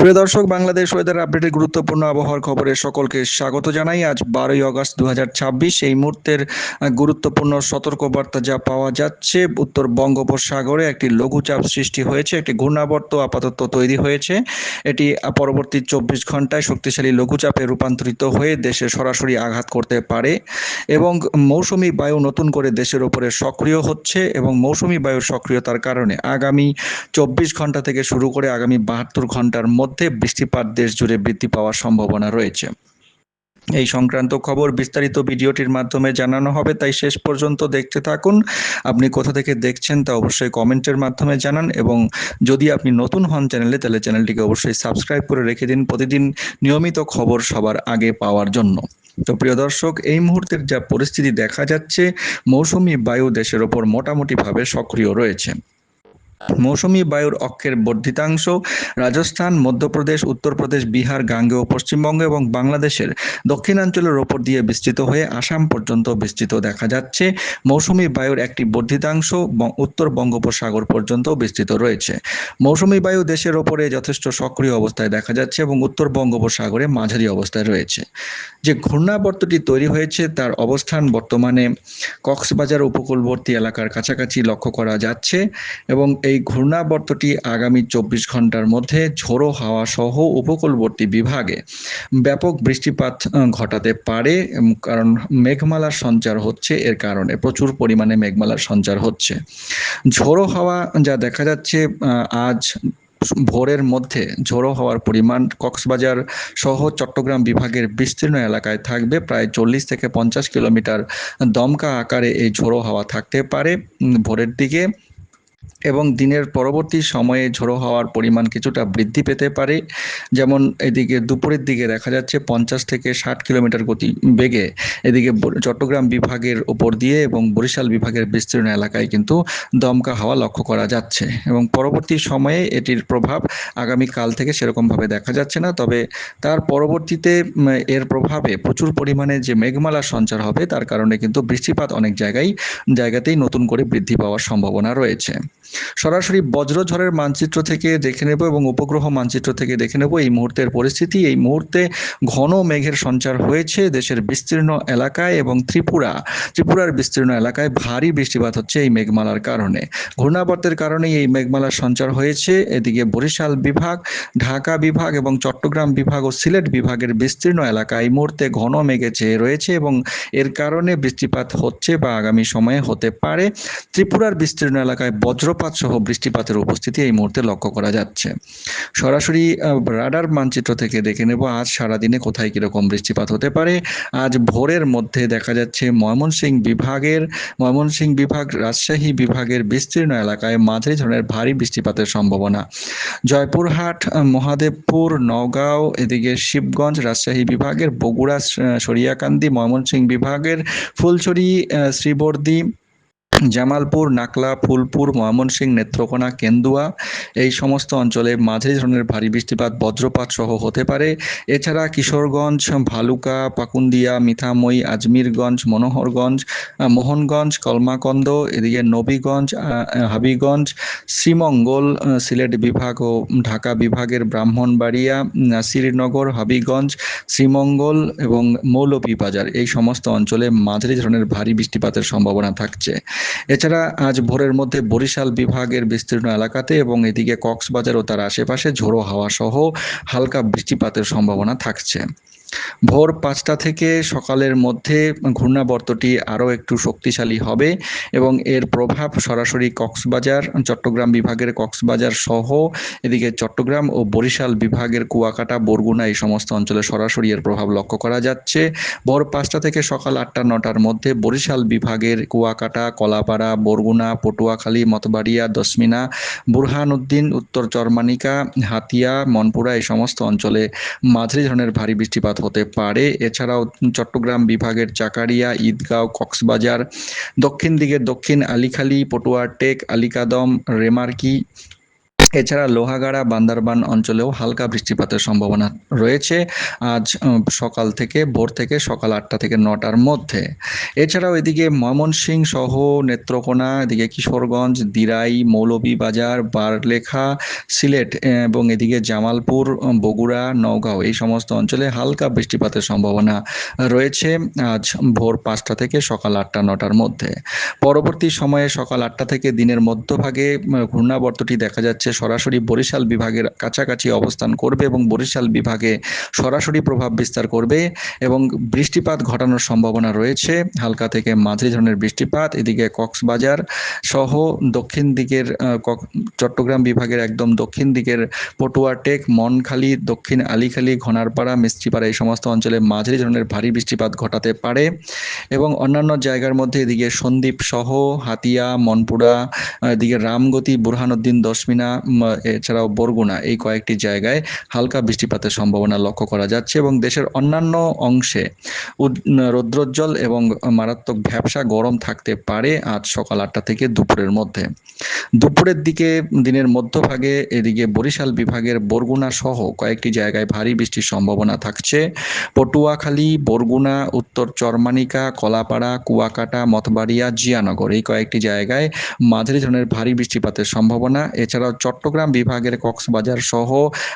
প্রিয় দর্শক, বাংলাদেশ ওয়েদার আপডেটের গুরুত্বপূর্ণ আবহাওয়ার খবরে সকলকে স্বাগত জানাই। আজ 12 আগস্ট 2026। এই মুহূর্তের গুরুত্বপূর্ণ সতর্কবার্তা যা পাওয়া যাচ্ছে, উত্তর বঙ্গোপসাগরে একটি লঘুচাপ সৃষ্টি হয়েছে, একটি ঘূর্ণাবর্ত আপাতত তৈরি হয়েছে। এটি পরবর্তী 24 ঘন্টায় শক্তিশালী লঘুচাপে রূপান্তরিত হয়ে দেশে সরাসরি আঘাত করতে পারে এবং মৌসুমি বায়ু নতুন করে দেশের ওপরে সক্রিয় হচ্ছে এবং মৌসুমি বায়ুর সক্রিয়তার কারণে আগামী 24 ঘন্টা থেকে শুরু করে আগামী 72 ঘন্টার মধ্যে বৃষ্টিপাত দেশ জুড়ে বৃদ্ধি পাওয়ার সম্ভাবনা রয়েছে। এই সংক্রান্ত খবর বিস্তারিত ভিডিওটির মাধ্যমে জানানো হবে, তাই শেষ পর্যন্ত দেখতে থাকুন। আপনি কোথা থেকে দেখছেন তা অবশ্যই কমেন্টের মাধ্যমে জানান এবং যদি আপনি নতুন হন চ্যানেলে, তাহলে চ্যানেলটিকে অবশ্যই সাবস্ক্রাইব করে রেখে দিন প্রতিদিন নিয়মিত খবর সবার আগে পাওয়ার জন্য। তো প্রিয় দর্শক, এই মুহূর্তের যা পরিস্থিতি দেখা যাচ্ছে, মৌসুমি বায়ু দেশের ওপর মোটামুটিভাবে সক্রিয় রয়েছে। মৌসুমি বায়ুর অক্ষের বর্ধিতাংশ রাজস্থান, মধ্যপ্রদেশ, উত্তরপ্রদেশ, বিহার, গাঙ্গেয় পশ্চিমবঙ্গ এবং বাংলাদেশের দক্ষিণাঞ্চলের ওপর দিয়ে বিস্তৃত হয়ে আসাম পর্যন্ত বিস্তৃত দেখা যাচ্ছে। মৌসুমি বায়ুর একটি বর্ধিতাংশ উত্তর বঙ্গোপসাগর পর্যন্ত বিস্তৃত রয়েছে। মৌসুমি বায়ু দেশের ওপরে যথেষ্ট সক্রিয় অবস্থায় দেখা যাচ্ছে এবং উত্তর বঙ্গোপসাগরে মাঝারি অবস্থায় রয়েছে। যে ঘূর্ণাবর্তটি তৈরি হয়েছে তার অবস্থান বর্তমানে কক্সবাজার উপকূলবর্তী এলাকার কাছাকাছি লক্ষ্য করা যাচ্ছে এবং এই ঘূর্ণাবর্তটি আগামী 24 ঘন্টার মধ্যে ঝোড়ো হাওয়া সহ উপকূলবর্তী বিভাগে ব্যাপক বৃষ্টিপাত ঘটাতে পারে, কারণ মেঘমালার সঞ্চার হচ্ছে। এর কারণে প্রচুর পরিমাণে মেঘমালার সঞ্চার হচ্ছে। ঝোড়ো হাওয়া যা দেখা যাচ্ছে, আজ ভোরের মধ্যে ঝোড়ো হওয়ার পরিমাণ কক্সবাজার সহ চট্টগ্রাম বিভাগের বিস্তীর্ণ এলাকায় থাকবে। প্রায় 40 থেকে 50 কিলোমিটার দমকা আকারে এই ঝোড়ো হাওয়া থাকতে পারে ভোরের দিকে এবং দিনের পরবর্তী সময়ে ঝোড়ো হওয়ার পরিমাণ কিছুটা বৃদ্ধি পেতে পারে। যেমন এদিকে দুপুরের দিকে দেখা যাচ্ছে 50 থেকে 60 কিলোমিটার গতি বেগে এদিকে চট্টগ্রাম বিভাগের ওপর দিয়ে এবং বরিশাল বিভাগের বিস্তীর্ণ এলাকায় কিন্তু দমকা হাওয়া লক্ষ্য করা যাচ্ছে এবং পরবর্তী সময়ে এটির প্রভাব আগামীকাল থেকে সেরকমভাবে দেখা যাচ্ছে না। তবে তার পরবর্তীতে এর প্রভাবে প্রচুর পরিমাণে যে মেঘমালার সঞ্চার হবে তার কারণে কিন্তু বৃষ্টিপাত অনেক জায়গাতেই নতুন করে বৃদ্ধি পাওয়ার সম্ভাবনা রয়েছে। সরাসরি বজ্রঝড়ের মানচিত্র থেকে দেখে নেব এবং উপগ্রহ মানচিত্র থেকে দেখে নেব এই মুহূর্তের পরিস্থিতি। এই মুহূর্তে ঘন মেঘের সঞ্চার হয়েছে দেশের বিস্তীর্ণ এলাকায় এবং ত্রিপুরার বিস্তীর্ণ এলাকায় ভারী বৃষ্টিপাত হচ্ছে এই মেঘমালার কারণে। ঘূর্ণাবর্তের কারণেই এই মেঘমালার সঞ্চার হয়েছে। এদিকে বরিশাল বিভাগ, ঢাকা বিভাগ এবং চট্টগ্রাম বিভাগ ও সিলেট বিভাগের বিস্তীর্ণ এলাকা এই মুহূর্তে ঘন মেঘে চেয়ে রয়েছে এবং এর কারণে বৃষ্টিপাত হচ্ছে বা আগামী সময়ে হতে পারে। ত্রিপুরার বিস্তীর্ণ এলাকায় বজ্রপাত সহ বৃষ্টিপাতের উপস্থিতি এই মুহূর্তে লক্ষ্য করা যাচ্ছে। সরাসরি রাডার মানচিত্র থেকে দেখে নেব আজ সারাদিনে কোথায় কিরকম বৃষ্টিপাত হতে পারে। আজ ভোরের মধ্যে দেখা যাচ্ছে ময়মনসিংহ বিভাগ, রাজশাহী বিভাগের বিস্তীর্ণ এলাকায় মাঝারি ধরনের ভারী বৃষ্টিপাতের সম্ভাবনা। জয়পুরহাট, মহাদেবপুর, নওগাঁও, এদিকে শিবগঞ্জ রাজশাহী বিভাগের, বগুড়া, সরিয়াকান্দি ময়মনসিংহ বিভাগের, ফুলছড়ি, শ্রীবর্দী, জামালপুর, নাকলা, ফুলপুর, ময়মনসিংহ, নেত্রকোনা, কেন্দুয়া এই সমস্ত অঞ্চলে মাঝারি ধরনের ভারী বৃষ্টিপাত বজ্রপাত সহ হতে পারে। এছাড়া কিশোরগঞ্জ, ভালুকা, পাকুন্দিয়া, মিঠামই, আজমিরগঞ্জ, মোহনগঞ্জ, কলমাকন্দ, এদিকে নবীগঞ্জ, হাবিগঞ্জ, শ্রীমঙ্গল, সিলেট বিভাগ ও ঢাকা বিভাগের ব্রাহ্মণবাড়িয়া, শ্রীনগর, হাবিগঞ্জ, শ্রীমঙ্গল এবং মৌলভীবাজার এই সমস্ত অঞ্চলে মাঝারি ধরনের ভারী বৃষ্টিপাতের সম্ভাবনা থাকছে। এছাড়া আজ ভোরের মধ্যে বরিশাল বিভাগের বিস্তীর্ণ এলাকাতে এবং এদিকে কক্সবাজার ও তার আশেপাশে ঝোড়ো হাওয়া সহ হালকা বৃষ্টিপাতের সম্ভাবনা থাকছে। ভোর 5টা থেকে সকালের মধ্যে ঘূর্ণাবর্তটি আরও একটু শক্তিশালী হবে এবং এর প্রভাব সরাসরি চট্টগ্রাম বিভাগের কক্সবাজার সহ এদিকে চট্টগ্রাম ও বরিশাল বিভাগের কুয়াকাটা, বরগুনা এই সমস্ত অঞ্চলে সরাসরি এর প্রভাব লক্ষ্য করা যাচ্ছে। ভোর 5টা থেকে সকাল 8টা-9টার মধ্যে বরিশাল বিভাগের কুয়াকাটা, কলাপাড়া, বরগুনা, পটুয়াখালী, মতবাড়িয়া, দশমিনা, বুরহানুদ্দিন, উত্তর চরমানিকা, হাতিয়া, মনপুরা এই সমস্ত অঞ্চলে মাঝারি ধরনের ভারী বৃষ্টিপাত হতে পারে। এছাড়াও চট্টগ্রাম বিভাগের চাকারিয়া, ঈদগাঁও, কক্সবাজার, দক্ষিণ দিকের দক্ষিণ আলিখালী, পটুয়ারটেক, আলিকাদম, রেমার্কি এছাড়া লোহাগাড়া বান্দরবান অঞ্চলেও হালকা বৃষ্টিপাতের সম্ভাবনা রয়েছে আজ ভোর থেকে সকাল 8টা থেকে 9টার মধ্যে। এছাড়াও এদিকে ময়মনসিংহ সহ নেত্রকোনা, এদিকে কিশোরগঞ্জ, দিরাই, মৌলভীবাজার, বারলেখা, সিলেট এবং এদিকে জামালপুর, বগুড়া, নওগাঁ এই সমস্ত অঞ্চলে হালকা বৃষ্টিপাতের সম্ভাবনা রয়েছে আজ ভোর 5টা থেকে সকাল 8টা 9টার মধ্যে। পরবর্তী সময়ে সকাল 8টা থেকে দিনের মধ্যভাগে ঘূর্ণাবর্তটি দেখা যাচ্ছে সরাসরি বরিশাল বিভাগের কাছাকাছি অবস্থান করবে এবং বরিশাল বিভাগে সরাসরি প্রভাব বিস্তার করবে এবং বৃষ্টিপাত ঘটানোর সম্ভাবনা রয়েছে। হালকা থেকে মাঝারি ধরনের বৃষ্টিপাত এদিকে কক্সবাজার সহ দক্ষিণ দিকের চট্টগ্রাম বিভাগের একদম দক্ষিণ দিকের পটুয়াটেক, মনখালী, দক্ষিণ আলীখালী, ঘনারপাড়া, মিস্ত্রিপাড়া এই সমস্ত অঞ্চলে মাঝারি ধরনের ভারী বৃষ্টিপাত ঘটাতে পারে এবং অন্যান্য জায়গার মধ্যে এদিকে সন্দ্বীপ সহ হাতিয়া, মনপুরা, এদিকে রামগতি, বুরহানুদ্দিন, দশমিনা, এছাড়াও বরগুনা এই কয়েকটি জায়গায় হালকা বৃষ্টিপাতের সম্ভাবনা লক্ষ্য করা যাচ্ছে এবং দেশের অন্যান্য অংশে রৌদ্রোজ্জ্বল এবং মারাত্মক ভ্যাপসা গরম থাকতে পারে আজ সকাল 8টা থেকে দুপুরের মধ্যে। দুপুরের দিকে দিনের মধ্যভাগে এদিকে বরিশাল বিভাগের বরগুনা সহ কয়েকটি জায়গায় ভারী বৃষ্টির সম্ভাবনা থাকছে। পটুয়াখালী, বরগুনা, উত্তর চরমানিকা, কলাপাড়া, কুয়াকাটা, মতবাড়িয়া, জিয়ানগর এই কয়েকটি জায়গায় মাঝারি ধরনের ভারী বৃষ্টিপাতের সম্ভাবনা। এছাড়াও চট্টগ্রাম বিভাগের কক্সবাজার সহ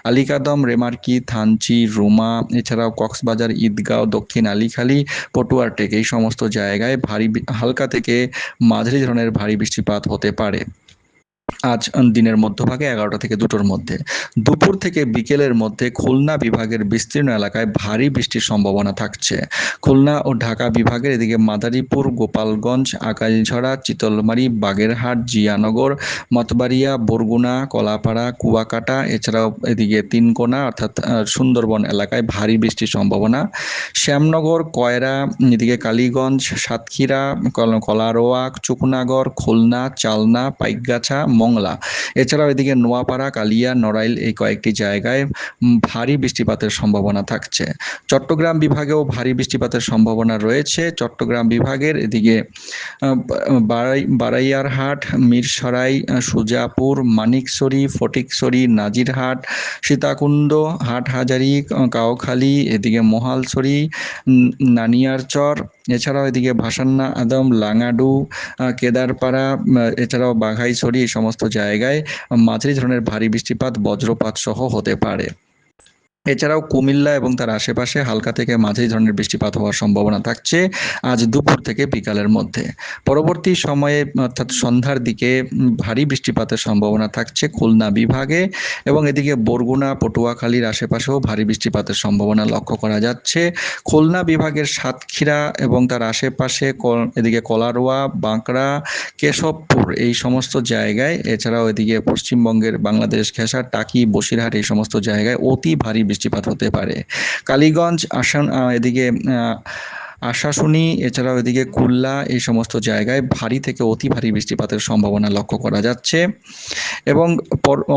আলীকাদম, রেমার্কি, থানচি, রুমা, এছাড়াও কক্সবাজার, ঈদগাঁও, দক্ষিণ আলীখালী, পটুয়ারটেক এই সমস্ত জায়গায় হালকা থেকে মাঝারি ধরনের ভারী বৃষ্টিপাত হতে পারে আজ দিনের মধ্যভাগে 11টা থেকে 2টোর মধ্যে। দুপুর থেকে বিকেলের মধ্যে খুলনা বিভাগের বিস্তীর্ণ এলাকায় ভারী বৃষ্টির সম্ভাবনা থাকছে। খুলনা ও ঢাকা বিভাগের এদিকে মাদারীপুর, গোপালগঞ্জ, আকাইলঝরা, চিতলমারী, বাগেরহাট, জিয়ানগর, মতবাড়িয়া, বরগুনা, কলাপাড়া, কুয়াকাটা, এছাড়াও এদিকে তিনকোনা অর্থাৎ সুন্দরবন এলাকায় ভারী বৃষ্টির সম্ভাবনা। শ্যামনগর, কয়রা, এদিকে কালীগঞ্জ, সাতক্ষীরা, কলারোয়া, চুকনাগর, খুলনা, চালনা, পাইকগাছা, মংলা, এছাড়াও এদিকে নোয়াপাড়া, কালিয়া, নড়াইল এই কয়েকটি জায়গায় ভারী বৃষ্টিপাতের সম্ভাবনা থাকছে। চট্টগ্রাম বিভাগেও ভারী বৃষ্টিপাতের সম্ভাবনা রয়েছে। চট্টগ্রাম বিভাগের এদিকে বারাইয়ারহাট, মিরসরাই, সুজাপুর, মানিকছড়ি, ফটিকছড়ি, নাজিরহাট, সীতাকুণ্ড, হাটহাজারী, কাউখালী, এদিকে মহালছড়ি, নানিয়ারচর, এছাড়াও এদিকে ভাসান্না আদম, লাঙাডু, কেদারপাড়া, এছাড়াও বাঘাইছড়ি এই সমস্ত জায়গায় মাঝারি ধরনের ভারী বৃষ্টিপাত বজ্রপাত সহ হতে পারে। এছাড়াও কুমিল্লা এবং তার আশেপাশে হালকা থেকে মাঝারি ধরনের বৃষ্টিপাত হওয়ার সম্ভাবনা থাকছে আজ দুপুর থেকে বিকালের মধ্যে। পরবর্তী সময়ে অর্থাৎ সন্ধ্যার দিকে ভারী বৃষ্টিপাতের সম্ভাবনা থাকছে খুলনা বিভাগে এবং এদিকে বরগুনা, পটুয়াখালীর আশেপাশেও ভারী বৃষ্টিপাতের সম্ভাবনা লক্ষ্য করা যাচ্ছে। খুলনা বিভাগের সাতক্ষীরা এবং তার আশেপাশে এদিকে কলারোয়া, বাঁকড়া, কেশবপুর এই সমস্ত জায়গায়, এছাড়াও এদিকে পশ্চিমবঙ্গের বাংলাদেশ ঘেঁষা, টাকি, বসিরহাট এই সমস্ত জায়গায় অতি ভারী বৃষ্টিপাত হতে পারে। কালীগঞ্জ, এদিকে আশাশুনি, এছাড়াও এদিকে কুল্লা এই সমস্ত জায়গায় ভারী থেকে অতি ভারী বৃষ্টিপাতের সম্ভাবনা লক্ষ্য করা যাচ্ছে এবং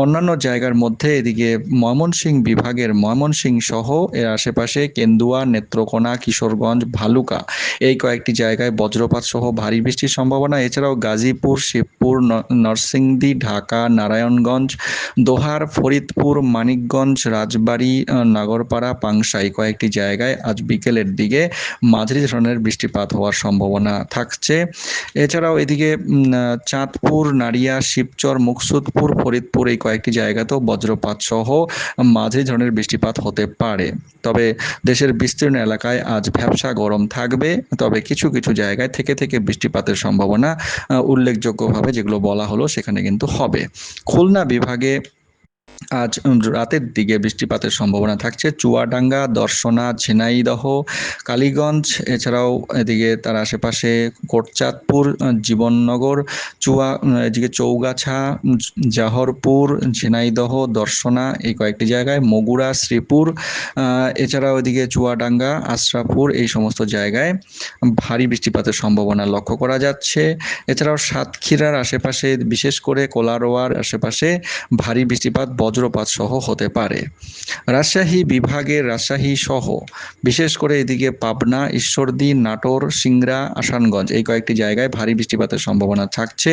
অন্যান্য জায়গার মধ্যে এদিকে ময়মনসিংহ বিভাগের ময়মনসিংহ সহ এর আশেপাশে কেন্দুয়া, নেত্রকোনা, কিশোরগঞ্জ, ভালুকা এই কয়েকটি জায়গায় বজ্রপাত সহ ভারী বৃষ্টির সম্ভাবনা। এছাড়াও গাজীপুর, শিবপুর, নরসিংদী, ঢাকা, নারায়ণগঞ্জ, দোহার, ফরিদপুর, মানিকগঞ্জ, রাজবাড়ী, নাগরপাড়া, পাংশা এই কয়েকটি জায়গায় আজ বিকেলের দিকে মাঝারি ধরনের বৃষ্টিপাত হওয়ার সম্ভাবনা থাকছে। এছাড়াও এদিকে চাঁদপুর, নাড়িয়া, শিবচর, মুকসুদপুর, ফরিদপুর এই কয়েকটি জায়গাতেও বজ্রপাত সহ মাঝারি ধরনের বৃষ্টিপাত হতে পারে। তবে দেশের বিস্তীর্ণ এলাকায় আজ ভ্যাপসা গরম থাকবে, তবে কিছু কিছু জায়গায় থেকে থেকে বৃষ্টিপাতের সম্ভাবনা উল্লেখযোগ্যভাবে যেগুলো বলা হলো সেখানে কিন্তু হবে। খুলনা বিভাগে আজ রাতের দিকে বৃষ্টিপাতের সম্ভাবনা থাকছে চুয়াডাঙ্গা, দর্শনা, ঝিনাইদহ, কালীগঞ্জ, এছাড়াও এদিকে তার আশেপাশে কোটচাঁদপুর, জীবননগর, এদিকে চৌগাছা, জাহরপুর, ঝিনাইদহ, দর্শনা এই কয়েকটি জায়গায়, মগুরা, শ্রীপুর, এছাড়াও এদিকে চুয়াডাঙ্গা, আশরাফপুর এই সমস্ত জায়গায় ভারী বৃষ্টিপাতের সম্ভাবনা লক্ষ্য করা যাচ্ছে। এছাড়াও সাতক্ষীরার আশেপাশে বিশেষ করে কোলারোয়ার আশেপাশে ভারী বৃষ্টিপাত বজ্রপাত সহ হতে পারে। রাজশাহী বিভাগের রাজশাহী সহ বিশেষ করে এদিকে পাবনা, ঈশ্বরদী, নাটোর, সিংড়া, আসানগঞ্জ এই কয়েকটি জায়গায় ভারী বৃষ্টিপাতের সম্ভাবনা থাকছে।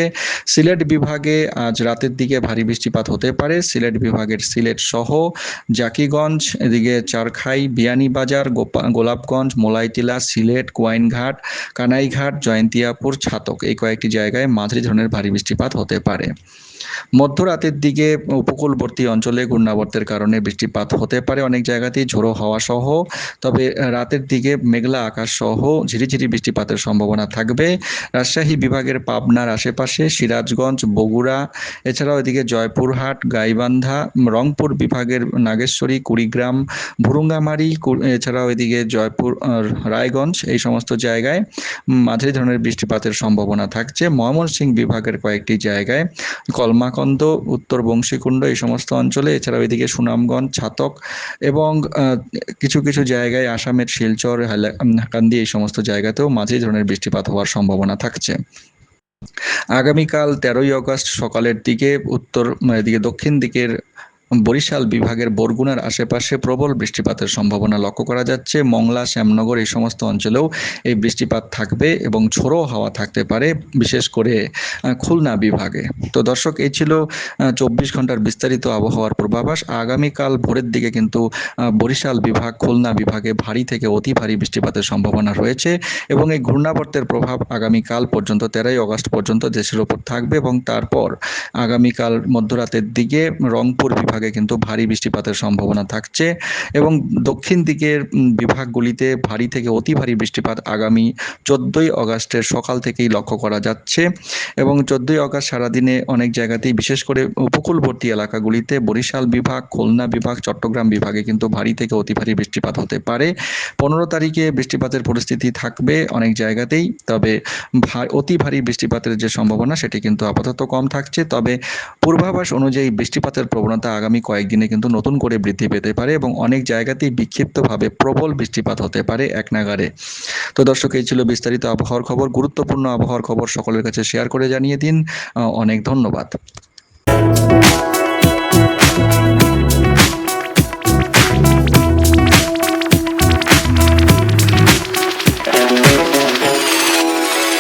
সিলেট বিভাগে আজ রাতের দিকে ভারী বৃষ্টিপাত হতে পারে। সিলেট বিভাগের সিলেট সহ জাকিগঞ্জ, এদিকে চারখাই, বিয়ানীবাজার, গোলাপগঞ্জ, মোলাইটিলা, সিলেট, কুয়াইনঘাট, কানাইঘাট, জয়ন্তিয়াপুর, ছাতক এই কয়েকটি জায়গায় মাঝারি ধরনের ভারী বৃষ্টিপাত হতে পারে। মধ্যরাতের দিকে উপকূলবর্তী অঞ্চলে ঘূর্ণাবর্তের কারণে বৃষ্টিপাত হতে পারে অনেক জায়গাতেই, ঝোড়ো হাওয়া সহ। তবে রাতের দিকে মেঘলা আকাশ সহ ঝিরিঝিরি বৃষ্টিপাতের সম্ভাবনা থাকবে। রাজশাহী বিভাগের পাবনার আশেপাশে, সিরাজগঞ্জ, বগুড়া, এছাড়াও এদিকে জয়পুরহাট, গাইবান্ধা, রংপুর বিভাগের নাগেশ্বরী, কুড়িগ্রাম, ভুরুঙ্গামারি, এছাড়াও এদিকে জয়পুর, রায়গঞ্জ এই সমস্ত জায়গায় মাঝারি ধরনের বৃষ্টিপাতের সম্ভাবনা থাকছে। ময়মনসিংহ বিভাগের কয়েকটি জায়গায়, কলমাকন্দ, উত্তর বংশীকুণ্ড এই সমস্ত অঞ্চলে, এছাড়াও এদিকে সুনামগঞ্জ, ছাতক এবং কিছু কিছু জায়গায় আসামের শিলচর, হাইলাকান্দি এই সমস্ত জায়গাতেও মাঝারি ধরনের বৃষ্টিপাত হওয়ার সম্ভাবনা থাকছে। আগামীকাল 13ই আগস্ট সকালের দিকে এদিকে দক্ষিণ দিকের বরিশাল বিভাগের বরগুনার আশেপাশে প্রবল বৃষ্টিপাতের সম্ভাবনা লক্ষ্য করা যাচ্ছে। মংলা, শ্যামনগর এই সমস্ত অঞ্চলেও এই বৃষ্টিপাত থাকবে এবং ঝোড়ো হাওয়া থাকতে পারে, বিশেষ করে খুলনা বিভাগে। তো দর্শক, এই ছিল 24 ঘন্টার বিস্তারিত আবহাওয়ার পূর্বাভাস। আগামীকাল ভোরের দিকে কিন্তু বরিশাল বিভাগ, খুলনা বিভাগে ভারী থেকে অতি ভারী বৃষ্টিপাতের সম্ভাবনা রয়েছে এবং এই ঘূর্ণাবর্তের প্রভাব আগামীকাল পর্যন্ত 13ই আগস্ট পর্যন্ত দেশের ওপর থাকবে এবং তারপর আগামীকাল মধ্যরাতের দিকে রংপুর বিভাগে কিন্তু ভারী বৃষ্টিপাতের সম্ভাবনা থাকছে এবং দক্ষিণ দিকের বিভাগগুলিতে ভারী থেকে অতি ভারী বৃষ্টিপাত আগামী 14ই আগস্টের সকাল থেকেই লক্ষ্য করা যাচ্ছে এবং 14ই আগস্ট সারাদিনে অনেক জায়গাতেই, বিশেষ করে উপকূলবর্তী এলাকাগুলিতে, বরিশাল বিভাগ, খুলনা বিভাগ, চট্টগ্রাম বিভাগে কিন্তু ভারী থেকে অতি ভারী বৃষ্টিপাত হতে পারে। 15 তারিখে বৃষ্টিপাতের পরিস্থিতি থাকবে অনেক জায়গাতেই, তবে অতি ভারী বৃষ্টিপাতের যে সম্ভাবনা সেটি কিন্তু আপাতত কম থাকছে। তবে পূর্বাভাস অনুযায়ী বৃষ্টিপাতের প্রবণতা আগামী কয়েকদিনে কিন্তু নতুন করে বৃদ্ধি পেতে পারে এবং অনেক জায়গাতেই বিক্ষিপ্তভাবে প্রবল বৃষ্টিপাত হতে পারে একনাগাড়ে। তো দর্শক, এই ছিল বিস্তারিত আবহাওয়ার খবর। গুরুত্বপূর্ণ আবহাওয়ার খবর সকলের কাছে শেয়ার করে জানিয়ে দিন। অনেক ধন্যবাদ।